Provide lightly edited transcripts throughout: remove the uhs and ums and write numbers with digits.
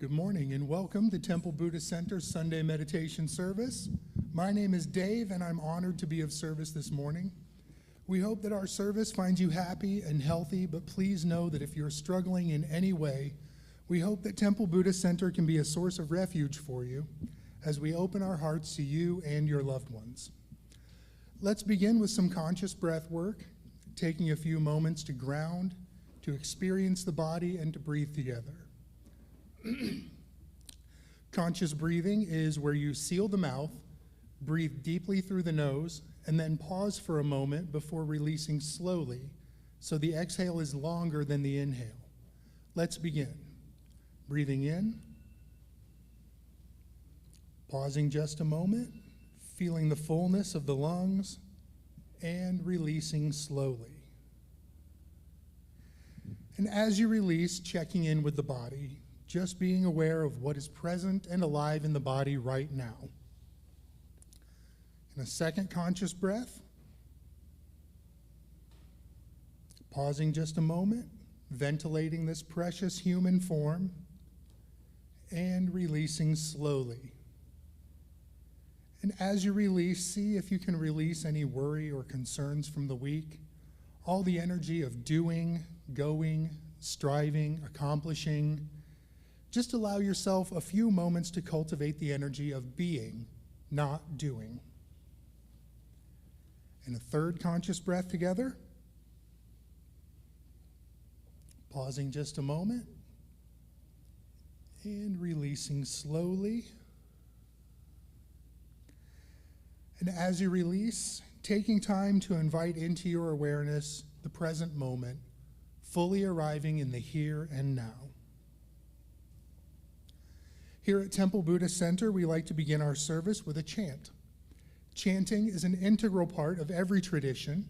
Good morning and welcome to Temple Buddhist Center's Sunday meditation service. My name is Dave and I'm honored to be of service this morning. We hope that our service finds you happy and healthy, but please know that if you're struggling in any way, we hope that Temple Buddhist Center can be a source of refuge for you as we open our hearts to you and your loved ones. Let's begin with some conscious breath work, taking a few moments to ground, to experience the body, and to breathe together. Conscious breathing is where you seal the mouth, breathe deeply through the nose, and then pause for a moment before releasing slowly, so the exhale is longer than the inhale. Let's begin. Breathing in, pausing just a moment, feeling the fullness of the lungs, and releasing slowly. And as you release, checking in with the body, just being aware of what is present and alive in the body right now. In a second conscious breath, pausing just a moment, ventilating this precious human form, and releasing slowly. And as you release, see if you can release any worry or concerns from the week, all the energy of doing, going, striving, accomplishing. Just allow yourself a few moments to cultivate the energy of being, not doing. And a third conscious breath together. Pausing just a moment and releasing slowly. And as you release, taking time to invite into your awareness the present moment, fully arriving in the here and now. Here at Temple Buddhist Center, we like to begin our service with a chant. Chanting is an integral part of every tradition,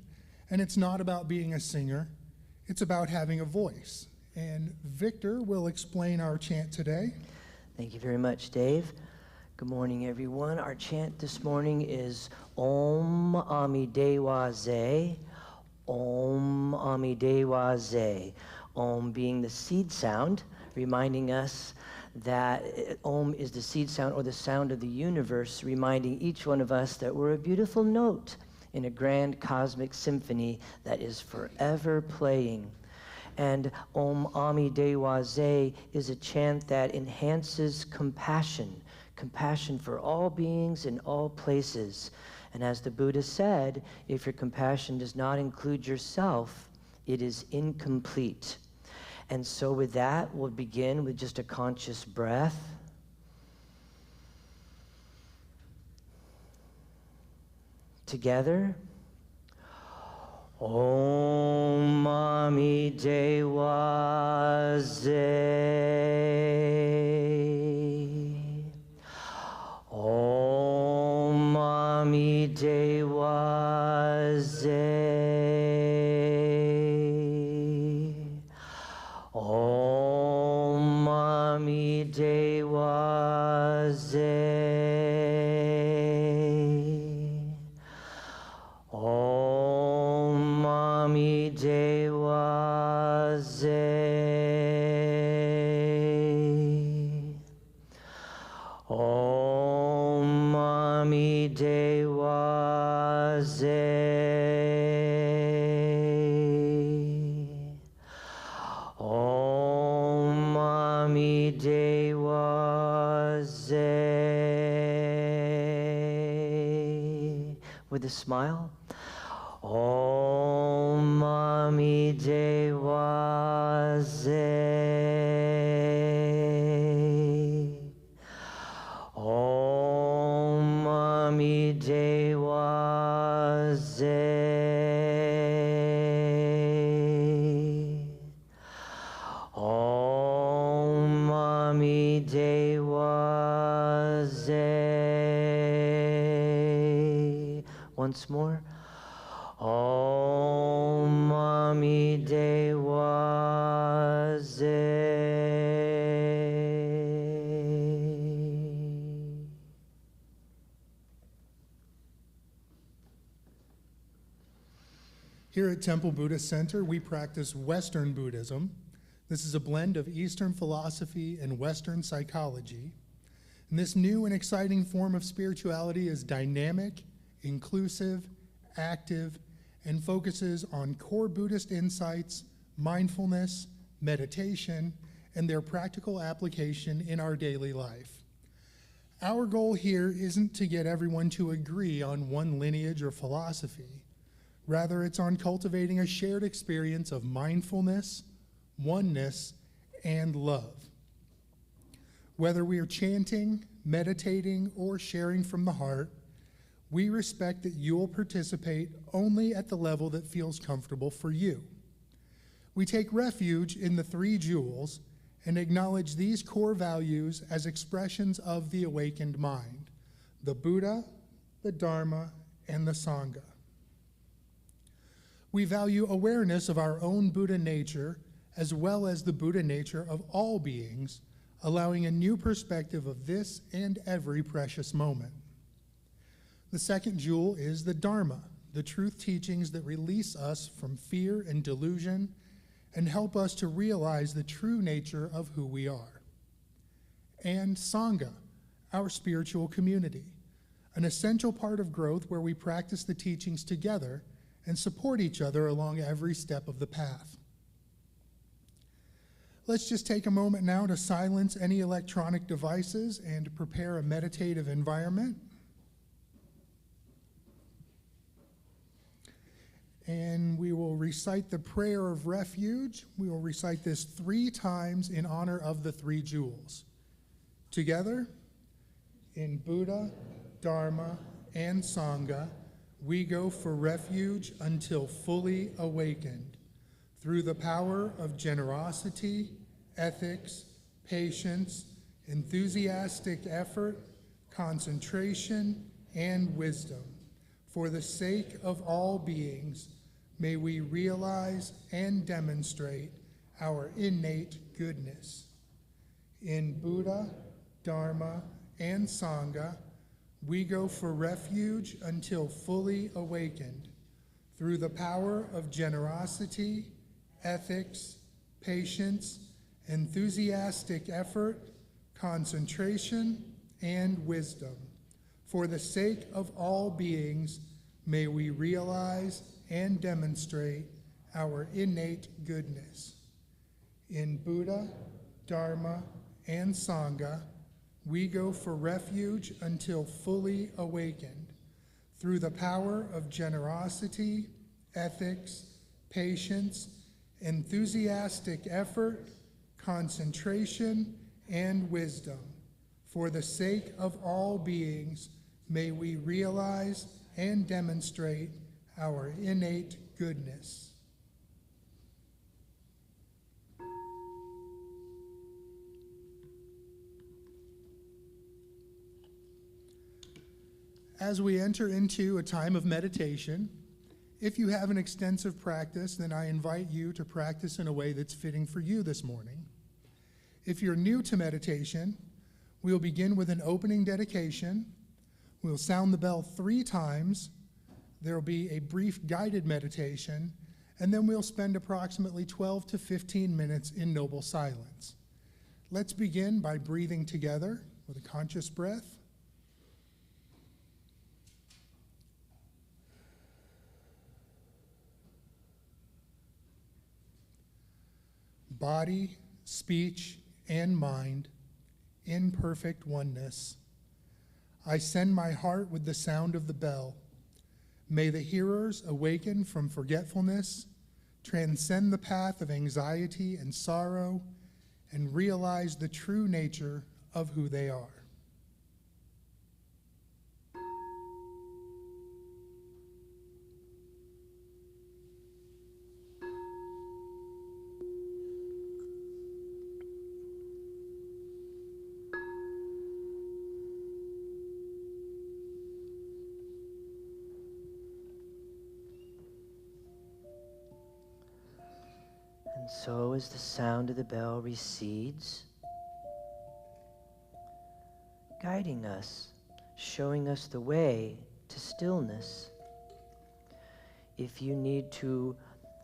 and it's not about being a singer, it's about having a voice. And Victor will explain our chant today. Thank you very much, Dave. Good morning, everyone. Our chant this morning is Om Amideva Ze, Om Amideva Ze. Om being the seed sound, reminding us that Om is the seed sound or the sound of the universe, reminding each one of us that we're a beautiful note in a grand cosmic symphony that is forever playing. And Om Amideva Ze is a chant that enhances compassion for all beings in all places. And as the Buddha said, if your compassion does not include yourself, it is incomplete. And so with that, we'll begin with just a conscious breath. Together. Om Amideva Ze. Om Amideva Ze. Om Amideva Ze. Om Amideva Ze. Om Amideva Ze. Om Amideva Ze. With a smile. Om Amideva Ze. Om Amideva Ze. Om Amideva Ze. Once more. Om Amideva Ze. Here at Temple Buddhist Center, we practice Western Buddhism, This is a blend of Eastern philosophy and Western psychology. And this new and exciting form of spirituality is dynamic, inclusive, active, and focuses on core Buddhist insights, mindfulness, meditation, and their practical application in our daily life. Our goal here isn't to get everyone to agree on one lineage or philosophy. Rather, it's on cultivating a shared experience of mindfulness, oneness, and love. Whether we are chanting, meditating, or sharing from the heart, we respect that you will participate only at the level that feels comfortable for you. We take refuge in the three jewels and acknowledge these core values as expressions of the awakened mind: the Buddha, the Dharma, and the Sangha. We value awareness of our own Buddha nature as well as the Buddha nature of all beings, allowing a new perspective of this and every precious moment. The second jewel is the Dharma, the truth teachings that release us from fear and delusion and help us to realize the true nature of who we are. And Sangha, our spiritual community, an essential part of growth where we practice the teachings together and support each other along every step of the path. Let's just take a moment now to silence any electronic devices and prepare a meditative environment. And we will recite the prayer of refuge. We will recite this 3 times in honor of the 3 jewels. Together, in Buddha, Dharma, and Sangha, we go for refuge until fully awakened. Through the power of generosity, ethics, patience, enthusiastic effort, concentration, and wisdom. For the sake of all beings, may we realize and demonstrate our innate goodness. In Buddha, Dharma, and Sangha, we go for refuge until fully awakened. Through the power of generosity, ethics, patience, enthusiastic effort, concentration, and wisdom. For the sake of all beings, may we realize and demonstrate our innate goodness. In Buddha, Dharma, and Sangha, we go for refuge until fully awakened. Through the power of generosity, ethics, patience, enthusiastic effort, concentration, and wisdom. For the sake of all beings, may we realize and demonstrate our innate goodness. As we enter into a time of meditation, if you have an extensive practice, then I invite you to practice in a way that's fitting for you this morning. If you're new to meditation, we'll begin with an opening dedication. We'll sound the bell 3 times. There will be a brief guided meditation, and then we'll spend approximately 12 to 15 minutes in noble silence. Let's begin by breathing together with a conscious breath. Body, speech, and mind in perfect oneness. I send my heart with the sound of the bell. May the hearers awaken from forgetfulness, transcend the path of anxiety and sorrow, and realize the true nature of who they are. And so as the sound of the bell recedes, guiding us, showing us the way to stillness. If you need to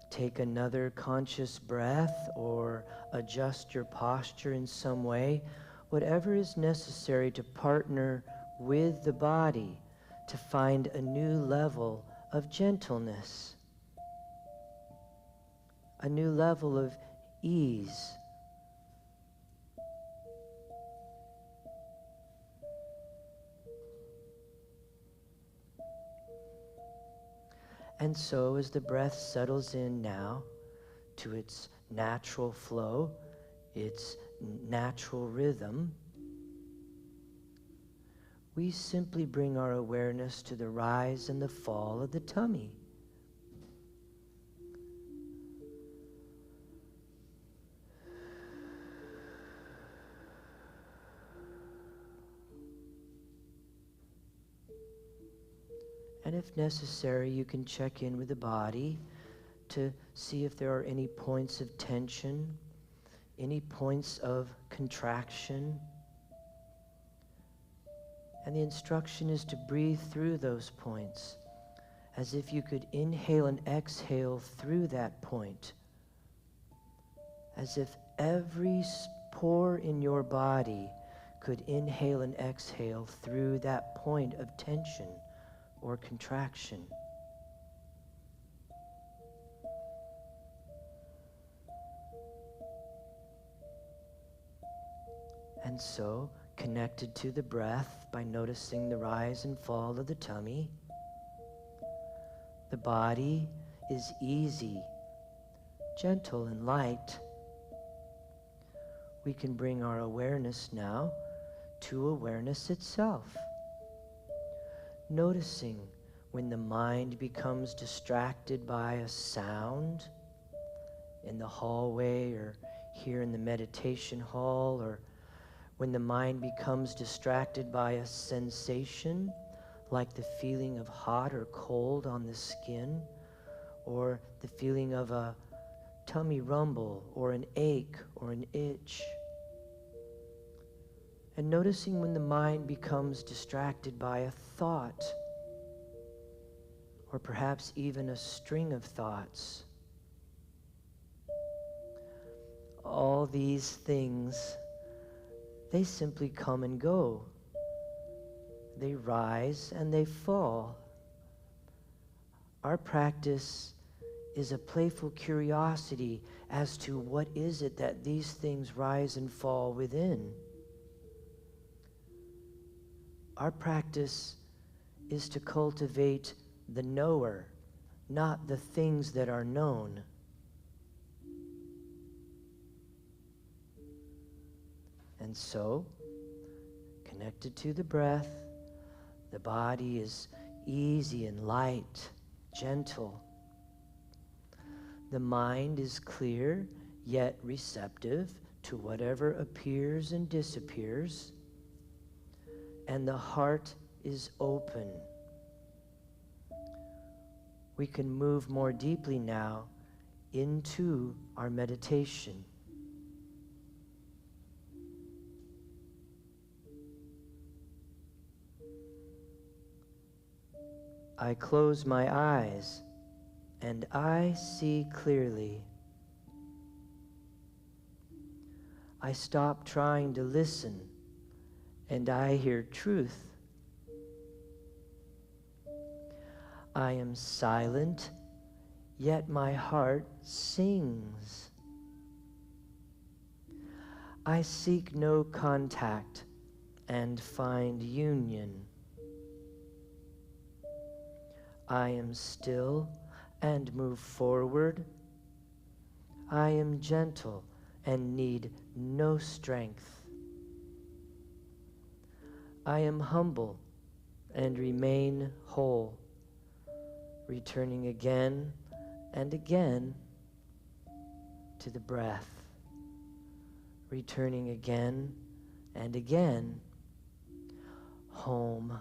take another conscious breath or a adjust your posture in some way, whatever is necessary to partner with the body to find a new level of gentleness, a new level of ease. And so as the breath settles in now to its natural flow, its natural rhythm, we simply bring our awareness to the rise and the fall of the tummy. And if necessary, you can check in with the body to see if there are any points of tension, any points of contraction. And the instruction is to breathe through those points, as if you could inhale and exhale through that point, as if every pore in your body could inhale and exhale through that point of tension or contraction. And so, connected to the breath by noticing the rise and fall of the tummy, the body is easy, gentle, and light. We can bring our awareness now to awareness itself. Noticing when the mind becomes distracted by a sound in the hallway or here in the meditation hall, or when the mind becomes distracted by a sensation like the feeling of hot or cold on the skin, or the feeling of a tummy rumble or an ache or an itch. And noticing when the mind becomes distracted by a thought, or perhaps even a string of thoughts. All these things, they simply come and go. They rise and they fall. Our practice is a playful curiosity as to what is it that these things rise and fall within. Our practice is to cultivate the knower, not the things that are known. And so, connected to the breath, the body is easy and light, gentle. The mind is clear, yet receptive to whatever appears and disappears. And the heart is open. We can move more deeply now into our meditation. I close my eyes and I see clearly. I stop trying to listen and I hear truth. I am silent, yet my heart sings. I seek no contact and find union. I am still and move forward. I am gentle and need no strength. I am humble and remain whole, returning again and again to the breath, returning again and again home.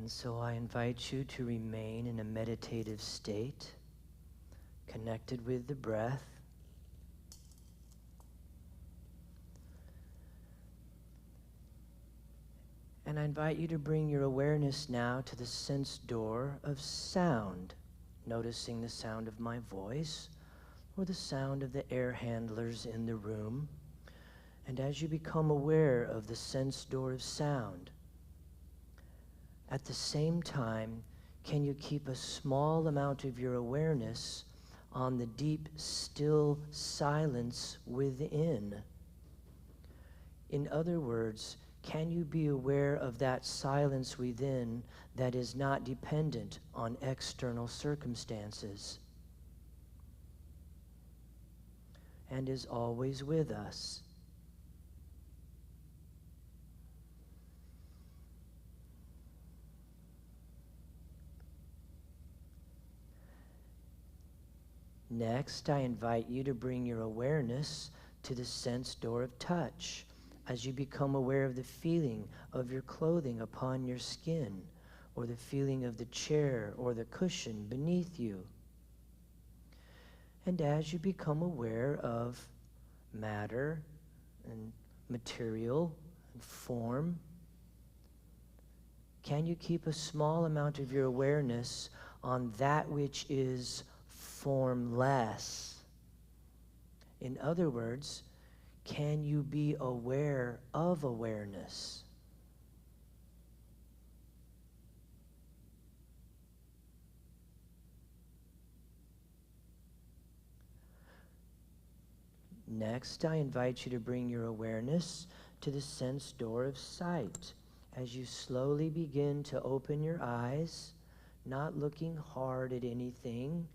And so I invite you to remain in a meditative state, connected with the breath. And I invite you to bring your awareness now to the sense door of sound, noticing the sound of my voice or the sound of the air handlers in the room. And as you become aware of the sense door of sound, at the same time, can you keep a small amount of your awareness on the deep, still silence within? In other words, can you be aware of that silence within that is not dependent on external circumstances and is always with us? Next, I invite you to bring your awareness to the sense door of touch as you become aware of the feeling of your clothing upon your skin, or the feeling of the chair or the cushion beneath you. And as you become aware of matter and material and form, can you keep a small amount of your awareness on that which is formless? In other words, can you be aware of awareness? Next, I invite you to bring your awareness to the sense door of sight as you slowly begin to open your eyes, not looking hard at anything,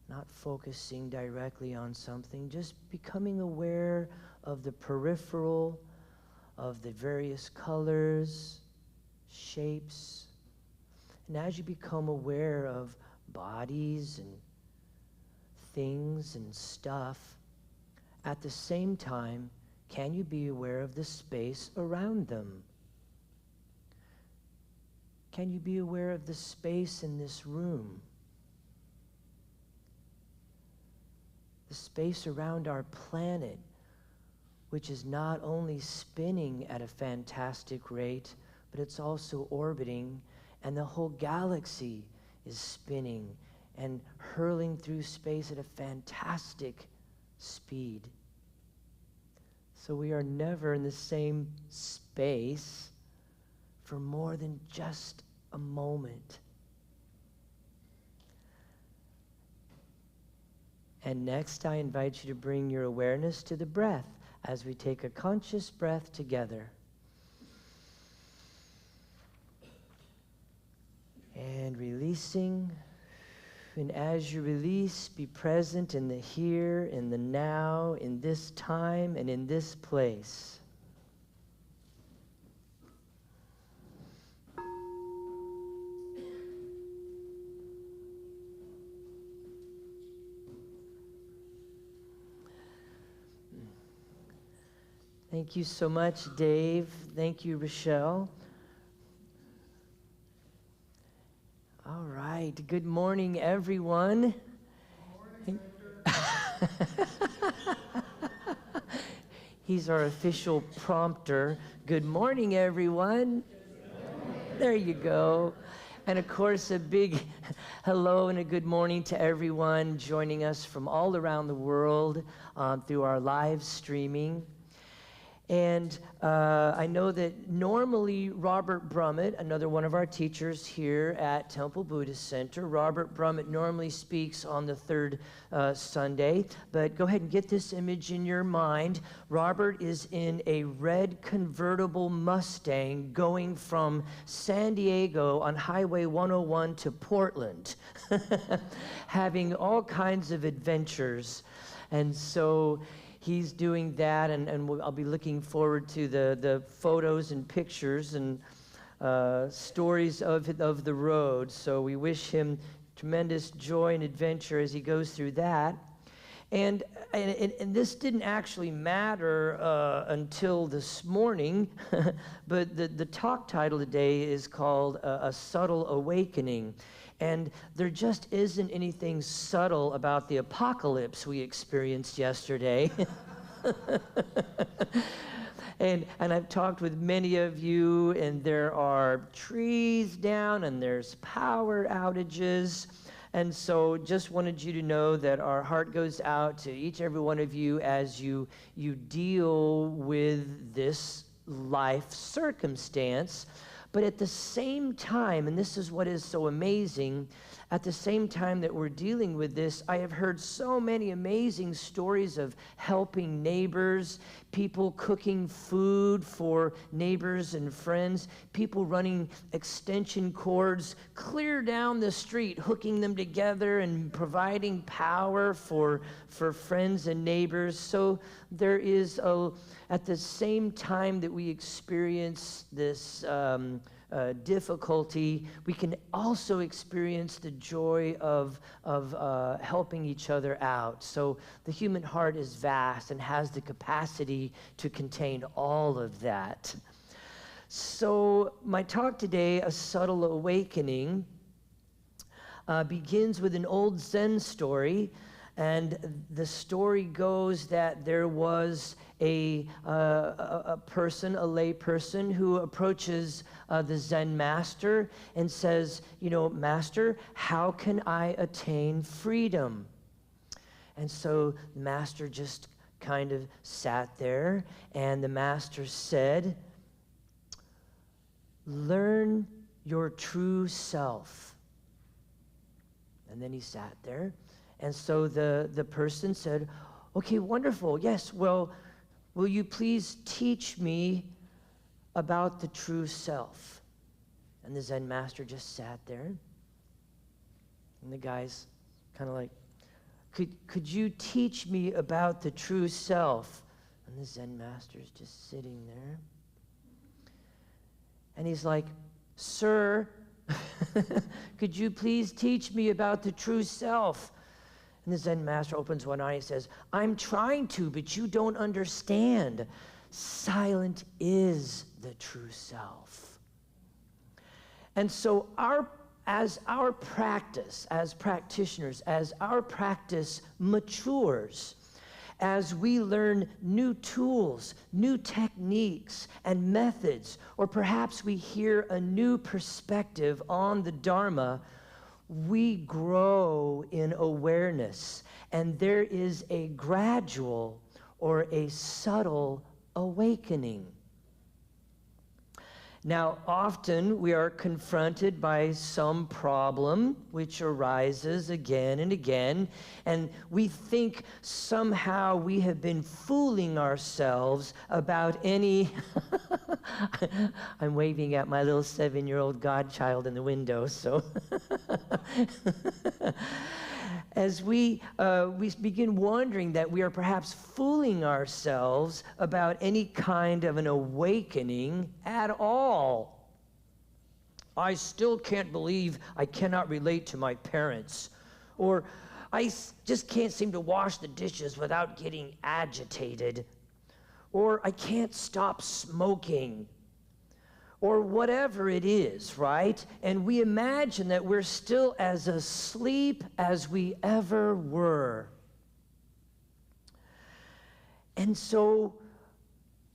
not focusing directly on something, just becoming aware of the peripheral, of the various colors, shapes. And as you become aware of bodies and things and stuff, at the same time, can you be aware of the space around them? Can you be aware of the space in this room? The space around our planet, which is not only spinning at a fantastic rate, but it's also orbiting, and the whole galaxy is spinning and hurling through space at a fantastic speed. So we are never in the same space for more than just a moment. And next, I invite you to bring your awareness to the breath as we take a conscious breath together. And releasing. And as you release, be present in the here, in the now, in this time, and in this place. Thank you so much, Dave. Thank you, Rochelle. All right. Good morning, everyone. Good morning, He's our official prompter. Good morning, everyone. There you go. And of course, a big hello and a good morning to everyone joining us from all around the world through our live streaming. And I know that normally Robert Brummett, another one of our teachers here at Temple Buddhist Center, Robert Brummett normally speaks on the third Sunday, but go ahead and get this image in your mind. Robert is in a red convertible Mustang going from San Diego on Highway 101 to Portland, having all kinds of adventures. And so he's doing that, and I'll be looking forward to the photos and pictures and stories of the road. So we wish him tremendous joy and adventure as he goes through that. And this didn't actually matter until this morning, but the talk title today is called A Subtle Awakening. And there just isn't anything subtle about the apocalypse we experienced yesterday. And I've talked with many of you, and there are trees down, and there's power outages. And so just wanted you to know that our heart goes out to each and every one of you as you deal with this life circumstance. But at the same time, and this is what is so amazing, at the same time that we're dealing with this, I have heard so many amazing stories of helping neighbors, people cooking food for neighbors and friends, people running extension cords clear down the street, hooking them together and providing power for friends and neighbors. So there is, at the same time that we experience this difficulty, we can also experience the joy of helping each other out. So the human heart is vast and has the capacity to contain all of that. So my talk today, A Subtle Awakening, begins with an old Zen story. And the story goes that there was a person, a lay person, who approaches the Zen master and says, Master, how can I attain freedom? And so the master just kind of sat there, and the master said, learn your true self. And then he sat there. And so the person said, okay, wonderful. Yes, well, will you please teach me about the true self? And the Zen master just sat there. And the guy's kind of like, could you teach me about the true self? And the Zen master's just sitting there. And he's like, sir, could you please teach me about the true self? And the Zen master opens one eye and says, I'm trying to, but you don't understand. Silent is the true self. And so as our practice, as practitioners, as our practice matures, as we learn new tools, new techniques and methods, or perhaps we hear a new perspective on the Dharma, we grow in awareness, and there is a gradual or a subtle awakening. Now, often we are confronted by some problem which arises again and again, and we think somehow we have been fooling ourselves about any... I'm waving at my little 7-year-old godchild in the window, so... As we begin wondering that we are perhaps fooling ourselves about any kind of an awakening at all. I still can't believe I cannot relate to my parents. Or I just can't seem to wash the dishes without getting agitated. Or I can't stop smoking. Or whatever it is, right? And we imagine that we're still as asleep as we ever were. And so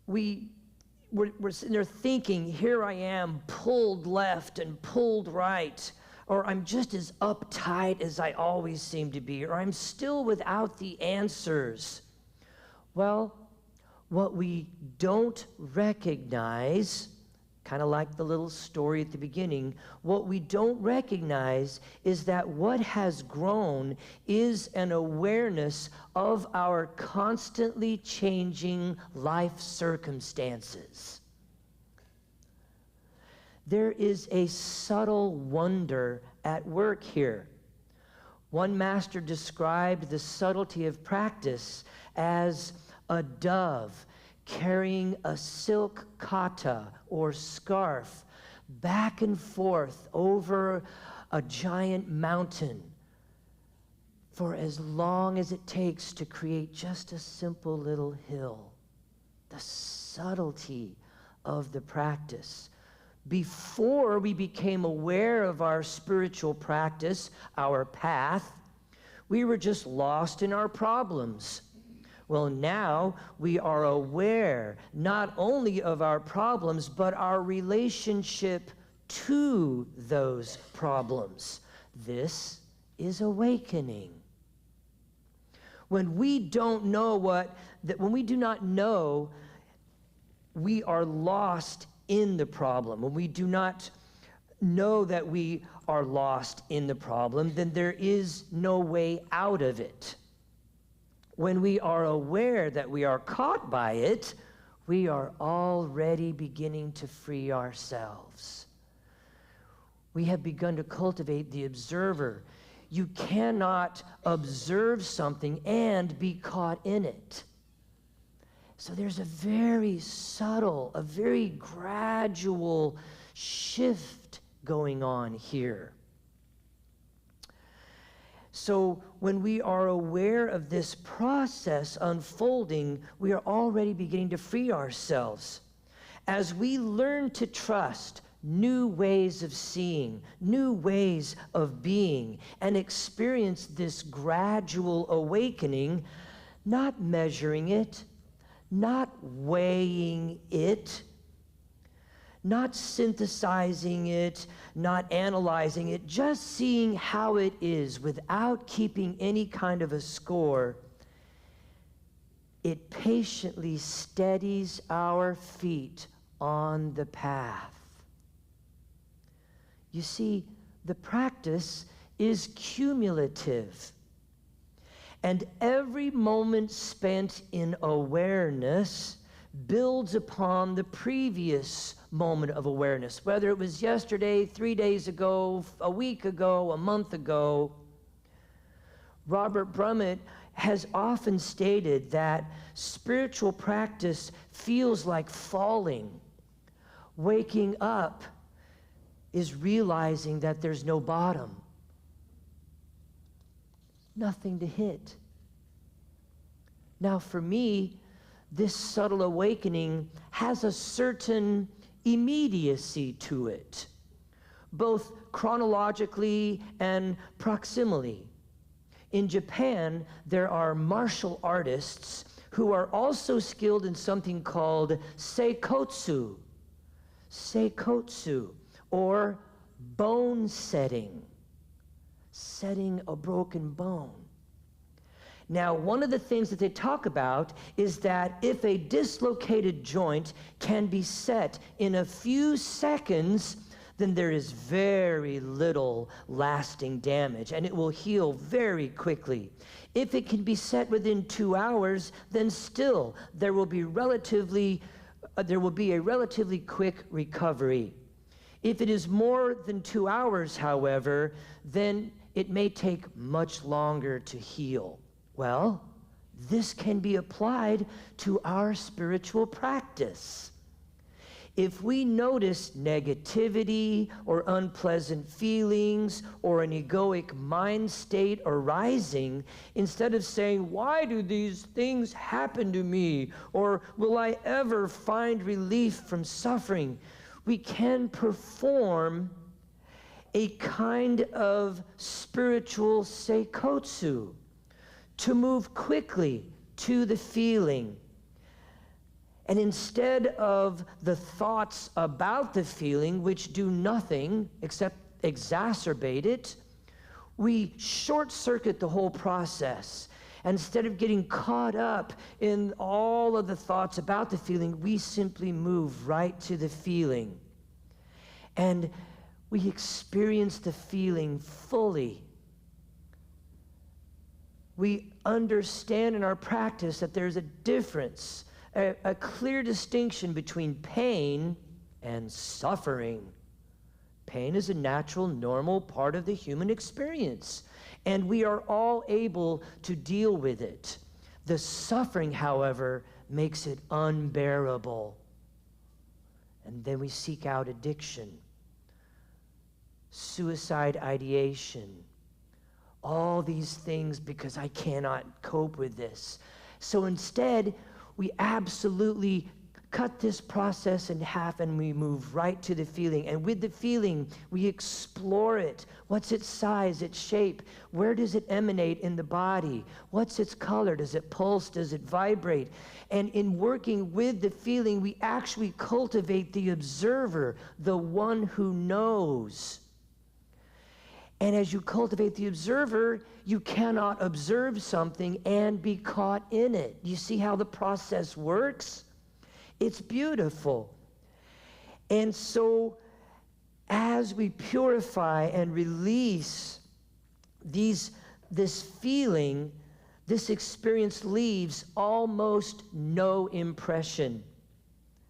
we're sitting there thinking, here I am, pulled left and pulled right, or I'm just as uptight as I always seem to be, or I'm still without the answers. Well, what we don't recognize, kind of like the little story at the beginning, what we don't recognize is that what has grown is an awareness of our constantly changing life circumstances. There is a subtle wonder at work here. One master described the subtlety of practice as a dove carrying a silk kata or scarf back and forth over a giant mountain for as long as it takes to create just a simple little hill. The subtlety of the practice. Before we became aware of our spiritual practice, our path, we were just lost in our problems. Well, now we are aware not only of our problems, but our relationship to those problems. This is awakening. When we don't know when we do not know, we are lost in the problem. When we do not know that we are lost in the problem, then there is no way out of it. When we are aware that we are caught by it, we are already beginning to free ourselves. We have begun to cultivate the observer. You cannot observe something and be caught in it. So there's a very subtle, a very gradual shift going on here. So when we are aware of this process unfolding, we are already beginning to free ourselves. As we learn to trust new ways of seeing, new ways of being, and experience this gradual awakening, not measuring it, not weighing it, not synthesizing it, not analyzing it, just seeing how it is without keeping any kind of a score, it patiently steadies our feet on the path. You see, the practice is cumulative. And every moment spent in awareness builds upon the previous moment of awareness, whether it was yesterday, 3 days ago, a week ago, a month ago. Robert Brummett has often stated that spiritual practice feels like falling. Waking up is realizing that there's no bottom, nothing to hit. Now, for me, this subtle awakening has a certain immediacy to it, both chronologically and proximally. In Japan, there are martial artists who are also skilled in something called seikotsu. Seikotsu, or bone setting, setting a broken bone. Now, one of the things that they talk about is that if a dislocated joint can be set in a few seconds, then there is very little lasting damage, and it will heal very quickly. If it can be set within 2 hours, then still there will be a relatively quick recovery. If it is more than 2 hours, however, then it may take much longer to heal. Well, this can be applied to our spiritual practice. If we notice negativity or unpleasant feelings or an egoic mind state arising, instead of saying, "Why do these things happen to me?" or "Will I ever find relief from suffering?" we can perform a kind of spiritual seikotsu to move quickly to the feeling. And instead of the thoughts about the feeling, which do nothing except exacerbate it, we short-circuit the whole process. And instead of getting caught up in all of the thoughts about the feeling, we simply move right to the feeling. And we experience the feeling fully. We understand in our practice that there's a difference, a clear distinction between pain and suffering. Pain is a natural, normal part of the human experience, and we are all able to deal with it. The suffering, however, makes it unbearable. And then we seek out addiction, suicide ideation, all these things because I cannot cope with this. So instead, we absolutely cut this process in half and we move right to the feeling. And with the feeling, we explore it. What's its size, its shape? Where does it emanate in the body? What's its color? Does it pulse? Does it vibrate? And in working with the feeling, we actually cultivate the observer, the one who knows. And as you cultivate the observer, you cannot observe something and be caught in it. You see how the process works? It's beautiful. And so as we purify and release this feeling, this experience leaves almost no impression.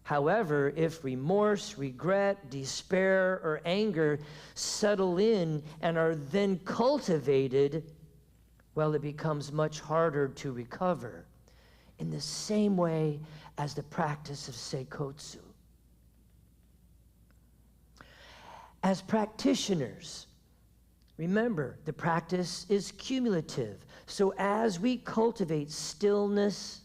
However, if remorse, regret, despair, or anger settle in and are then cultivated, well, it becomes much harder to recover. In the same way as the practice of Seikotsu. As practitioners, remember, the practice is cumulative. So as we cultivate stillness,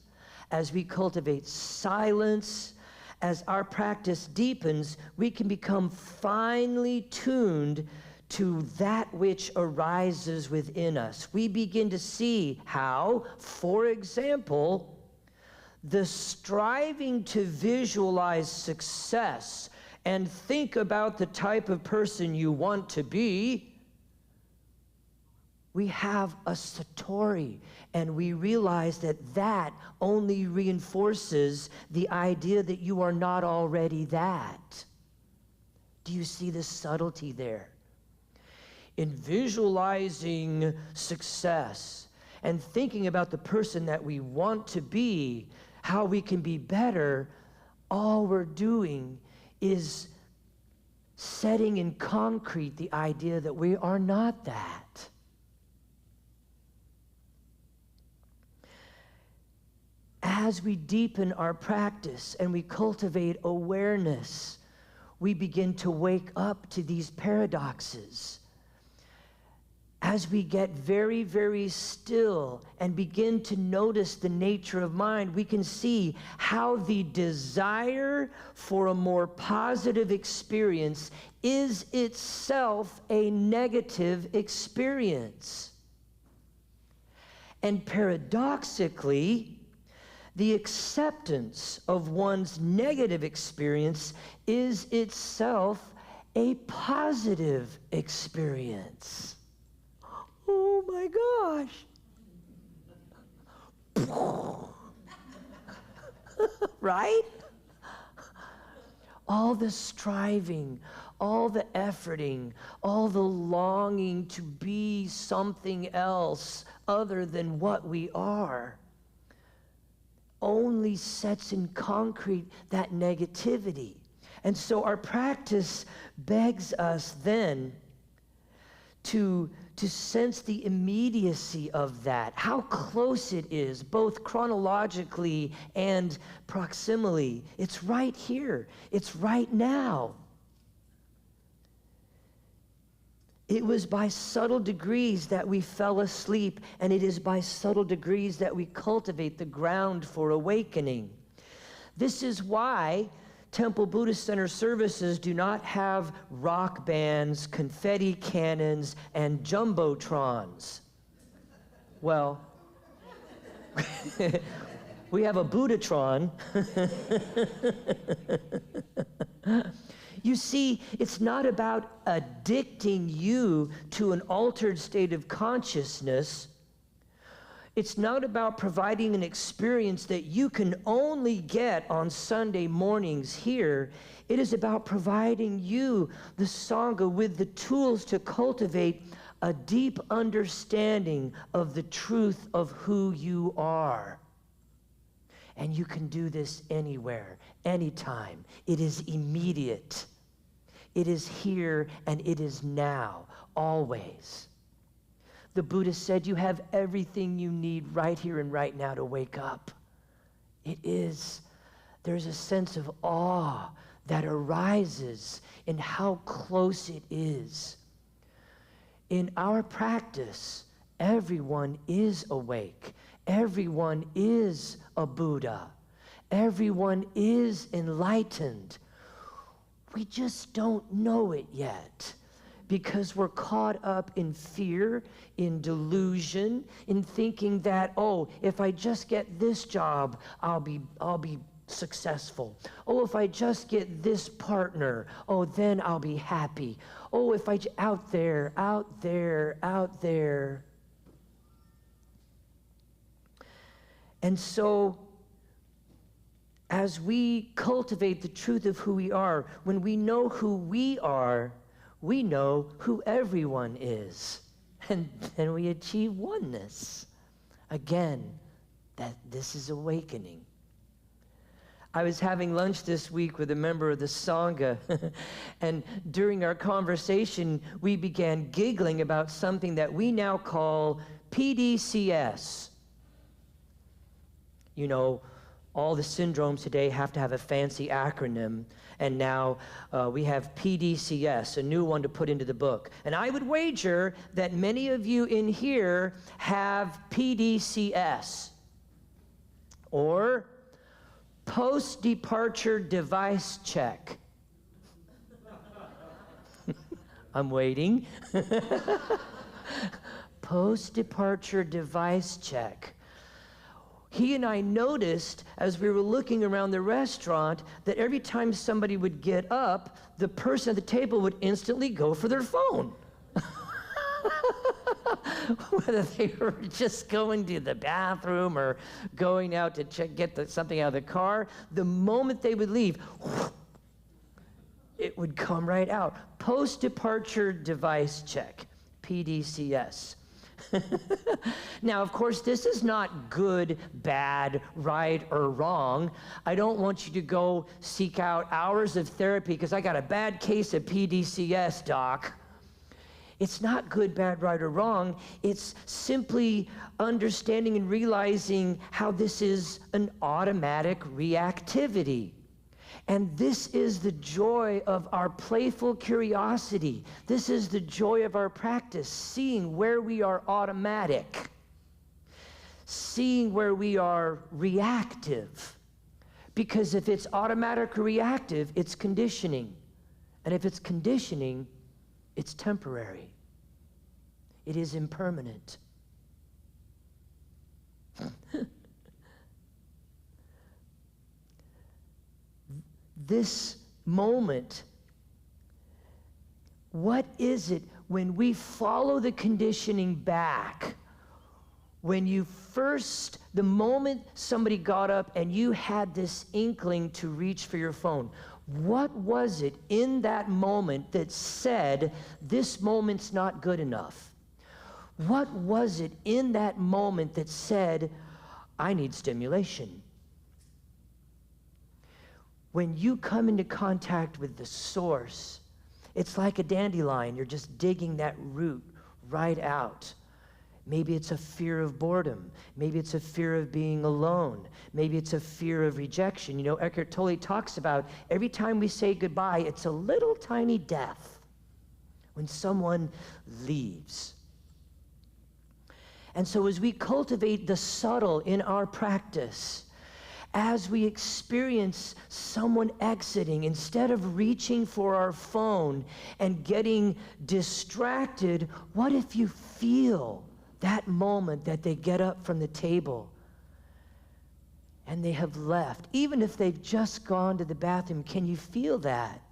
as we cultivate silence, as our practice deepens, we can become finely tuned to that which arises within us. We begin to see how, for example, the striving to visualize success and think about the type of person you want to be, we have a satori, and we realize that only reinforces the idea that you are not already that. Do you see the subtlety there? In visualizing success and thinking about the person that we want to be, how we can be better, all we're doing is setting in concrete the idea that we are not that. As we deepen our practice and we cultivate awareness, we begin to wake up to these paradoxes. As we get very, very still and begin to notice the nature of mind, we can see how the desire for a more positive experience is itself a negative experience. And paradoxically, the acceptance of one's negative experience is itself a positive experience. Oh my gosh. Right? All the striving, all the efforting, all the longing to be something else other than what we are only sets in concrete that negativity. And so our practice begs us then to sense the immediacy of that, how close it is, both chronologically and proximally. It's right here. It's right now. It was by subtle degrees that we fell asleep, and it is by subtle degrees that we cultivate the ground for awakening. This is why Temple Buddhist Center services do not have rock bands, confetti cannons, and jumbotrons. Well, we have a Buddhatron. You see, it's not about addicting you to an altered state of consciousness. It's not about providing an experience that you can only get on Sunday mornings here. It is about providing you, the Sangha, with the tools to cultivate a deep understanding of the truth of who you are. And you can do this anywhere, anytime. It is immediate. It is here and it is now, always. The Buddha said you have everything you need right here and right now to wake up. It is. There's a sense of awe that arises in how close it is. In our practice, Everyone is awake. Everyone is a Buddha. Everyone is enlightened. We just don't know it yet because we're caught up in fear, in delusion, in thinking that, oh, if I just get this job, I'll be successful. Oh, if I just get this partner, oh, then I'll be happy. Oh, if I out there. And so, as we cultivate the truth of who we are, when we know who we are, we know who everyone is. And then we achieve oneness. Again, this is awakening. I was having lunch this week with a member of the Sangha, and during our conversation, we began giggling about something that we now call PDCS. You know, all the syndromes today have to have a fancy acronym, and now we have PDCS, a new one to put into the book. And I would wager that many of you in here have PDCS, or post-departure device check. I'm waiting. Post-departure device check. He and I noticed as we were looking around the restaurant that every time somebody would get up, the person at the table would instantly go for their phone. Whether they were just going to the bathroom or going out to get something out of the car, the moment they would leave, it would come right out. Post-departure device check, PDCS. Now, of course, this is not good, bad, right, or wrong. I don't want you to go seek out hours of therapy because I got a bad case of PDCS, doc. It's not good, bad, right, or wrong. It's simply understanding and realizing how this is an automatic reactivity. And this is the joy of our playful curiosity. This is the joy of our practice, seeing where we are automatic, seeing where we are reactive. Because if it's automatic or reactive, it's conditioning. And if it's conditioning, it's temporary. It is impermanent. This moment, what is it when we follow the conditioning back? When the moment somebody got up and you had this inkling to reach for your phone, what was it in that moment that said, this moment's not good enough? What was it in that moment that said, I need stimulation? When you come into contact with the source, it's like a dandelion. You're just digging that root right out. Maybe it's a fear of boredom. Maybe it's a fear of being alone. Maybe it's a fear of rejection. You know, Eckhart Tolle talks about every time we say goodbye, it's a little tiny death when someone leaves. And so as we cultivate the subtle in our practice, as we experience someone exiting, instead of reaching for our phone and getting distracted, what if you feel that moment that they get up from the table and they have left? Even if they've just gone to the bathroom, can you feel that?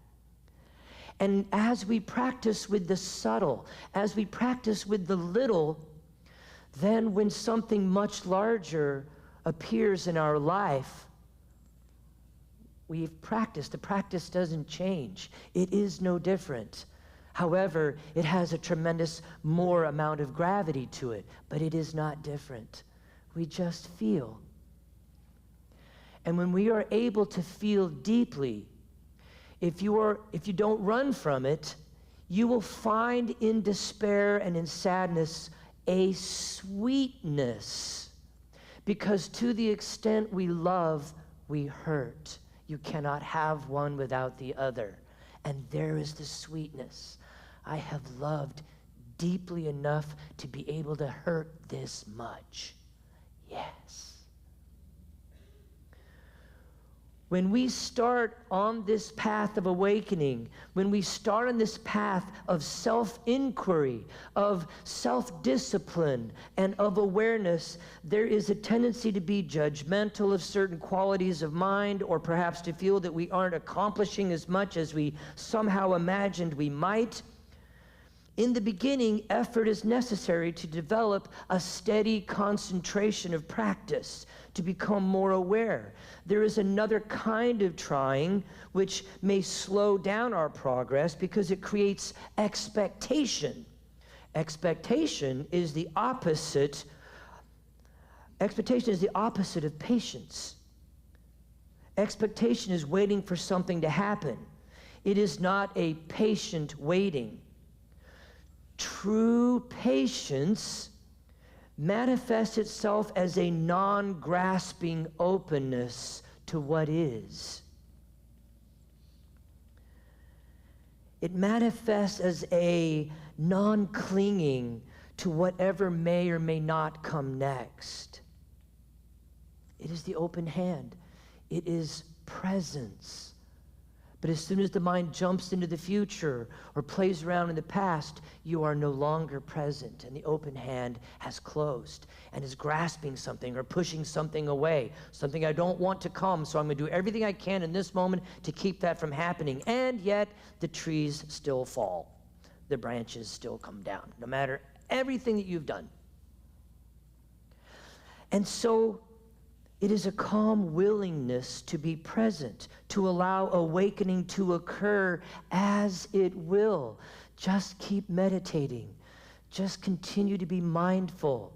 And as we practice with the subtle, as we practice with the little, then when something much larger appears in our life, we've practiced. The practice doesn't change. It is no different. However, it has a tremendous more amount of gravity to it, but it is not different. We just feel. And when we are able to feel deeply, if you don't run from it, you will find in despair and in sadness a sweetness. Because to the extent we love, we hurt. You cannot have one without the other. And there is the sweetness. I have loved deeply enough to be able to hurt this much? Yes. When we start on this path of awakening, when we start on this path of self-inquiry, of self-discipline, and of awareness, there is a tendency to be judgmental of certain qualities of mind, or perhaps to feel that we aren't accomplishing as much as we somehow imagined we might. In the beginning, effort is necessary to develop a steady concentration of practice, to become more aware. There is another kind of trying which may slow down our progress because it creates expectation. Expectation is the opposite of patience. Expectation is waiting for something to happen. It is not a patient waiting. True patience manifests itself as a non-grasping openness to what is. It manifests as a non-clinging to whatever may or may not come next. It is the open hand. It is presence. But as soon as the mind jumps into the future or plays around in the past, you are no longer present, and the open hand has closed and is grasping something or pushing something away, something I don't want to come, so I'm going to do everything I can in this moment to keep that from happening. And yet, the trees still fall. The branches still come down, no matter everything that you've done. And so, it is a calm willingness to be present, to allow awakening to occur as it will. Just keep meditating. Just continue to be mindful.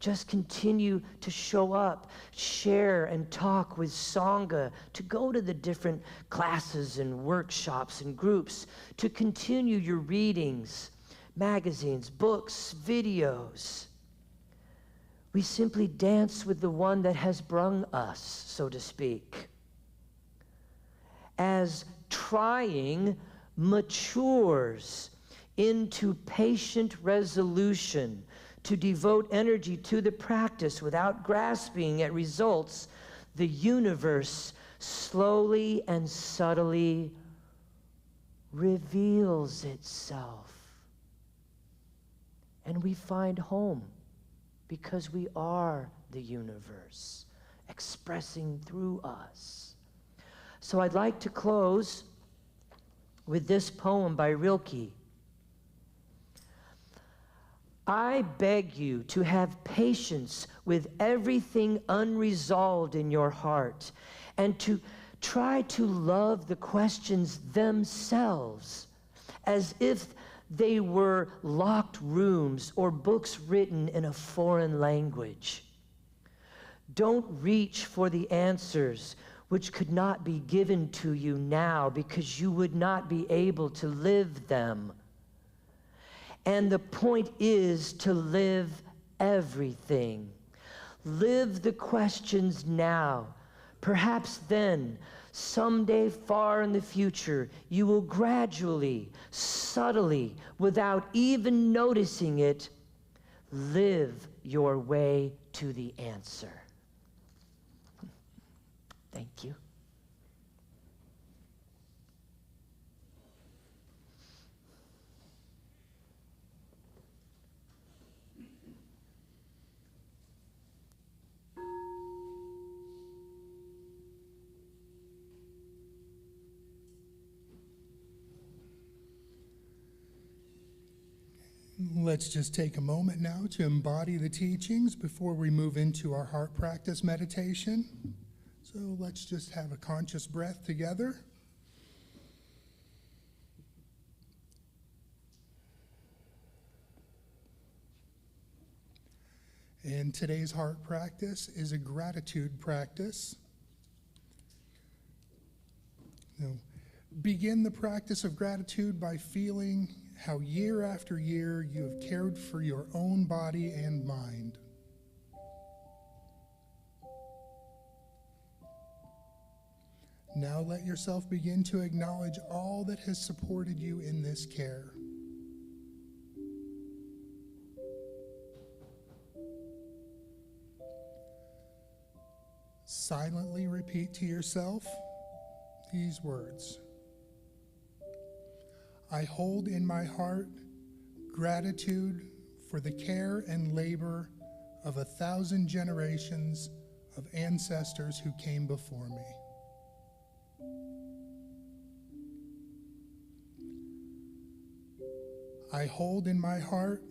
Just continue to show up, share and talk with Sangha, to go to the different classes and workshops and groups, to continue your readings, magazines, books, videos. We simply dance with the one that has brung us, so to speak. As trying matures into patient resolution to devote energy to the practice without grasping at results, the universe slowly and subtly reveals itself. And we find home. Because we are the universe expressing through us. So I'd like to close with this poem by Rilke. I beg you to have patience with everything unresolved in your heart, and to try to love the questions themselves as if they were locked rooms or books written in a foreign language. Don't reach for the answers which could not be given to you now because you would not be able to live them. And the point is to live everything. Live the questions now. Perhaps then, someday far in the future, you will gradually, subtly, without even noticing it, live your way to the answer. Thank you. Let's just take a moment now to embody the teachings before we move into our heart practice meditation. So let's just have a conscious breath together. And today's heart practice is a gratitude practice. Now, begin the practice of gratitude by feeling how year after year you have cared for your own body and mind. Now let yourself begin to acknowledge all that has supported you in this care. silently repeat to yourself these words. I hold in my heart gratitude for the care and labor of 1,000 generations of ancestors who came before me. I hold in my heart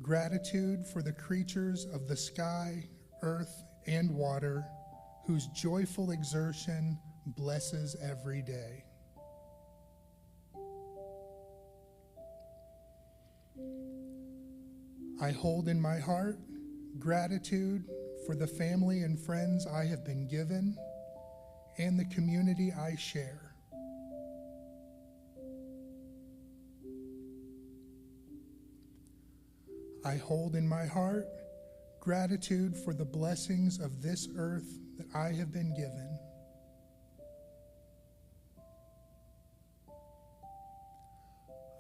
gratitude for the creatures of the sky, earth, and water whose joyful exertion blesses every day. I hold in my heart gratitude for the family and friends I have been given and the community I share. I hold in my heart gratitude for the blessings of this earth that I have been given.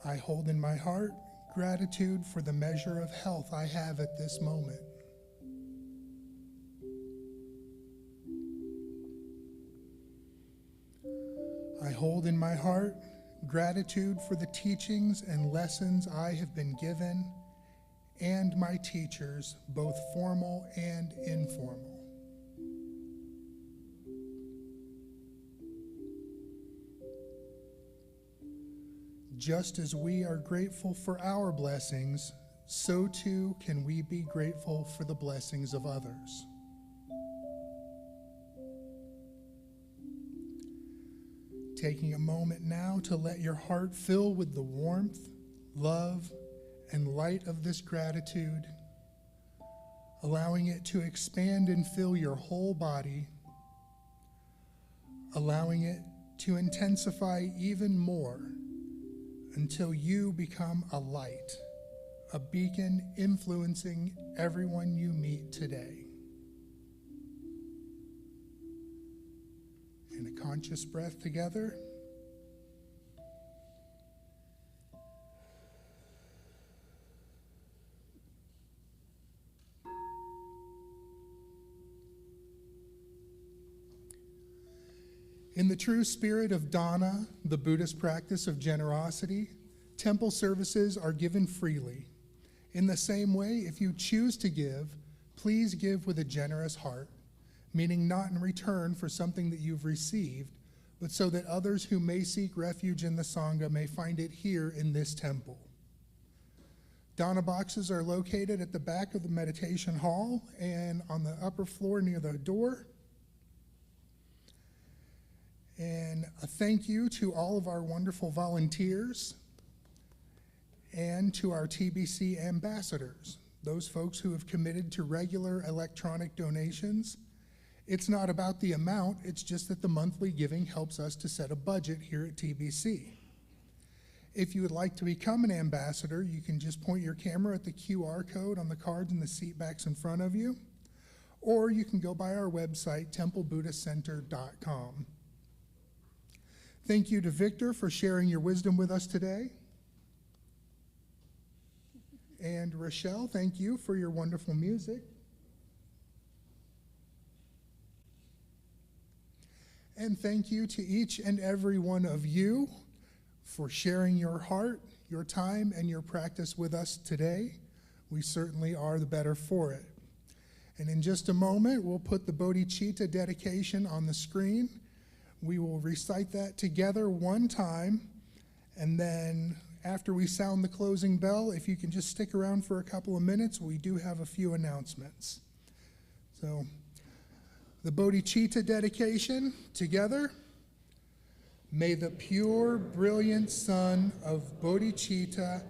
I hold in my heart gratitude for the measure of health I have at this moment. I hold in my heart gratitude for the teachings and lessons I have been given and my teachers, both formal and informal. Just as we are grateful for our blessings, so too can we be grateful for the blessings of others. Taking a moment now to let your heart fill with the warmth, love, and light of this gratitude, allowing it to expand and fill your whole body, allowing it to intensify even more until you become a light, a beacon influencing everyone you meet today. And a conscious breath together. In the true spirit of dana, the Buddhist practice of generosity, temple services are given freely. In the same way, if you choose to give, please give with a generous heart, meaning not in return for something that you've received, but so that others who may seek refuge in the Sangha may find it here in this temple. Dana boxes are located at the back of the meditation hall and on the upper floor near the door. And a thank you to all of our wonderful volunteers and to our TBC ambassadors, those folks who have committed to regular electronic donations. It's not about the amount, it's just that the monthly giving helps us to set a budget here at TBC. If you would like to become an ambassador, you can just point your camera at the QR code on the cards in the seat backs in front of you, or you can go by our website, templebuddhistcenter.com. Thank you to Victor for sharing your wisdom with us today. And Rochelle, thank you for your wonderful music. And thank you to each and every one of you for sharing your heart, your time, and your practice with us today. We certainly are the better for it. And in just a moment, we'll put the bodhicitta dedication on the screen. We will recite that together one time, and then after we sound the closing bell, if you can just stick around for a couple of minutes, we do have a few announcements. So, the bodhicitta dedication together. May the pure, brilliant sun of bodhicitta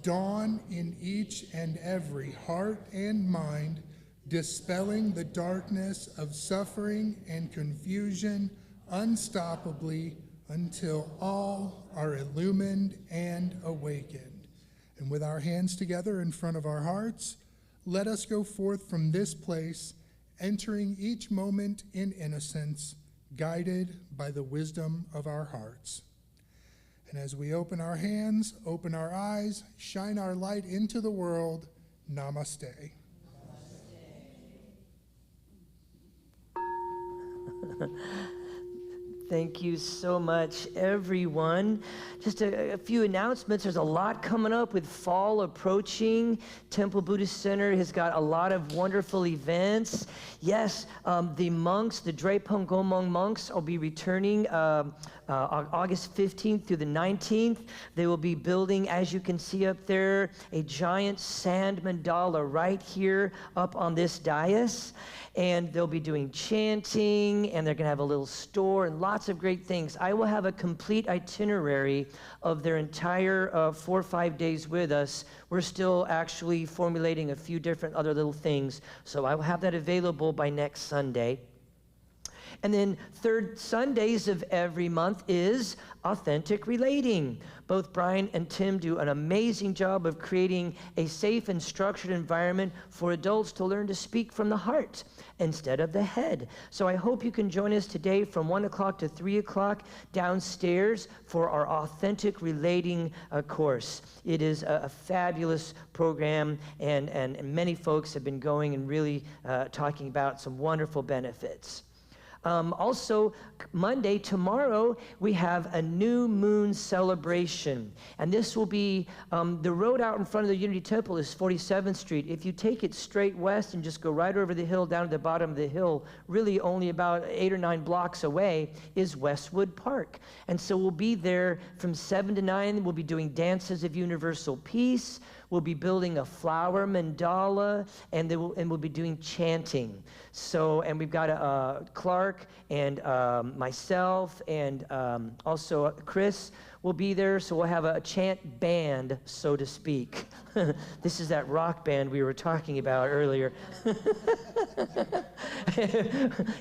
dawn in each and every heart and mind, dispelling the darkness of suffering and confusion unstoppably until all are illumined and awakened. And with our hands together in front of our hearts, let us go forth from this place, entering each moment in innocence, guided by the wisdom of our hearts. And as we open our hands, open our eyes, shine our light into the world, namaste. Thank you so much, everyone. Just a few announcements. There's a lot coming up with fall approaching. Temple Buddhist Center has got a lot of wonderful events. Yes, the monks, the Drepung Gomong monks, will be returning August 15th through the 19th. They will be building, as you can see up there, a giant sand mandala right here up on this dais. And they'll be doing chanting, and they're going to have a little store and lots of great things. I will have a complete itinerary of their entire 4 or 5 days with us. We're still actually formulating a few different other little things, so I will have that available by next Sunday. And then third Sundays of every month is Authentic Relating. Both Brian and Tim do an amazing job of creating a safe and structured environment for adults to learn to speak from the heart instead of the head. So I hope you can join us today from 1 o'clock to 3 o'clock downstairs for our Authentic Relating course. It is a fabulous program, and many folks have been going and really talking about some wonderful benefits. Also, Monday, tomorrow, we have a new moon celebration. And this will be, the road out in front of the Unity Temple is 47th Street. If you take it straight west and just go right over the hill down to the bottom of the hill, really only about 8 or 9 blocks away is Westwood Park. And so we'll be there from 7 to 9. We'll be doing dances of universal peace. We'll be building a flower mandala, and we'll be doing chanting. So, and we've got Clark and myself, and also Chris will be there. So we'll have a chant band, so to speak. This is that rock band we were talking about earlier.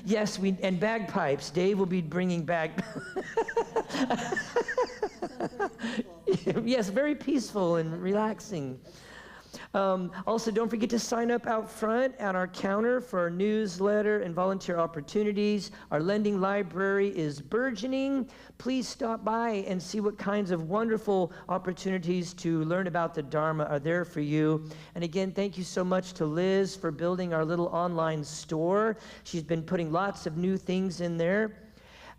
Yes, and bagpipes. Dave will be bringing Yes, very peaceful and relaxing. Also, don't forget to sign up out front at our counter for our newsletter and volunteer opportunities. Our lending library is burgeoning. Please stop by and see what kinds of wonderful opportunities to learn about the Dharma are there for you. And again, thank you so much to Liz for building our little online store. She's been putting lots of new things in there.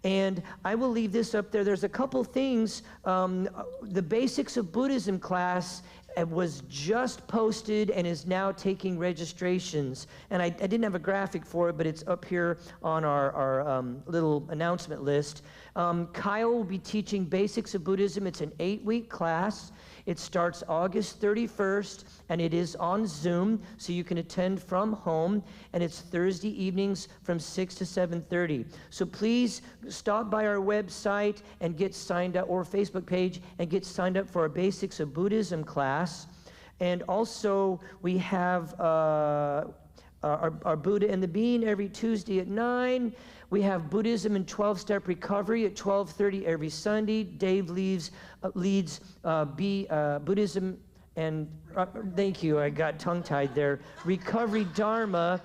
And I will leave this up there. There's a couple things. The Basics of Buddhism class was just posted and is now taking registrations. And I didn't have a graphic for it, but it's up here on our little announcement list. Kyle will be teaching Basics of Buddhism. It's an 8-week class. It starts August 31st, and it is on Zoom, so you can attend from home, and it's Thursday evenings from 6 to 7:30. So please stop by our website and get signed up, or Facebook page, and get signed up for our Basics of Buddhism class. And also, we have our Buddha and the Bean every Tuesday at 9. We have Buddhism and 12-Step Recovery at 12:30 every Sunday. Dave leads Buddhism and, thank you, I got tongue-tied there, Recovery Dharma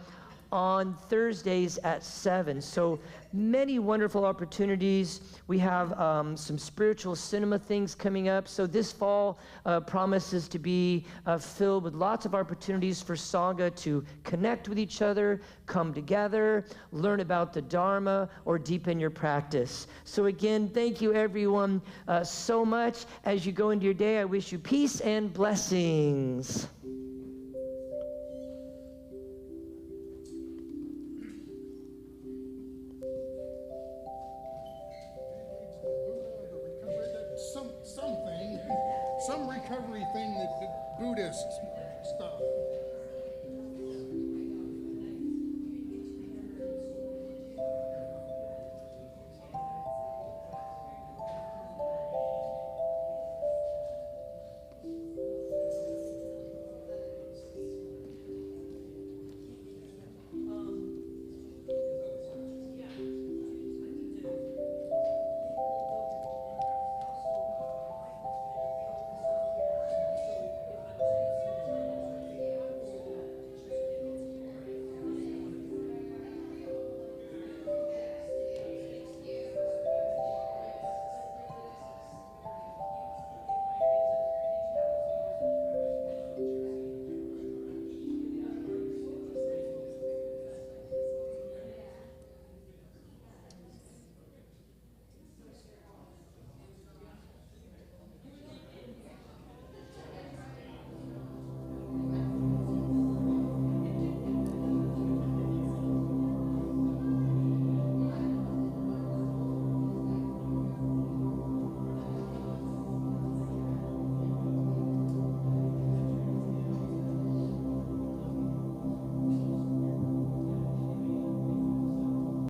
on Thursdays at 7. So many wonderful opportunities. We have some spiritual cinema things coming up. So this fall promises to be filled with lots of opportunities for Sangha to connect with each other, come together, learn about the Dharma, or deepen your practice. So again, thank you everyone so much. As you go into your day, I wish you peace and blessings. Some recovery thing that the Buddhist stuff.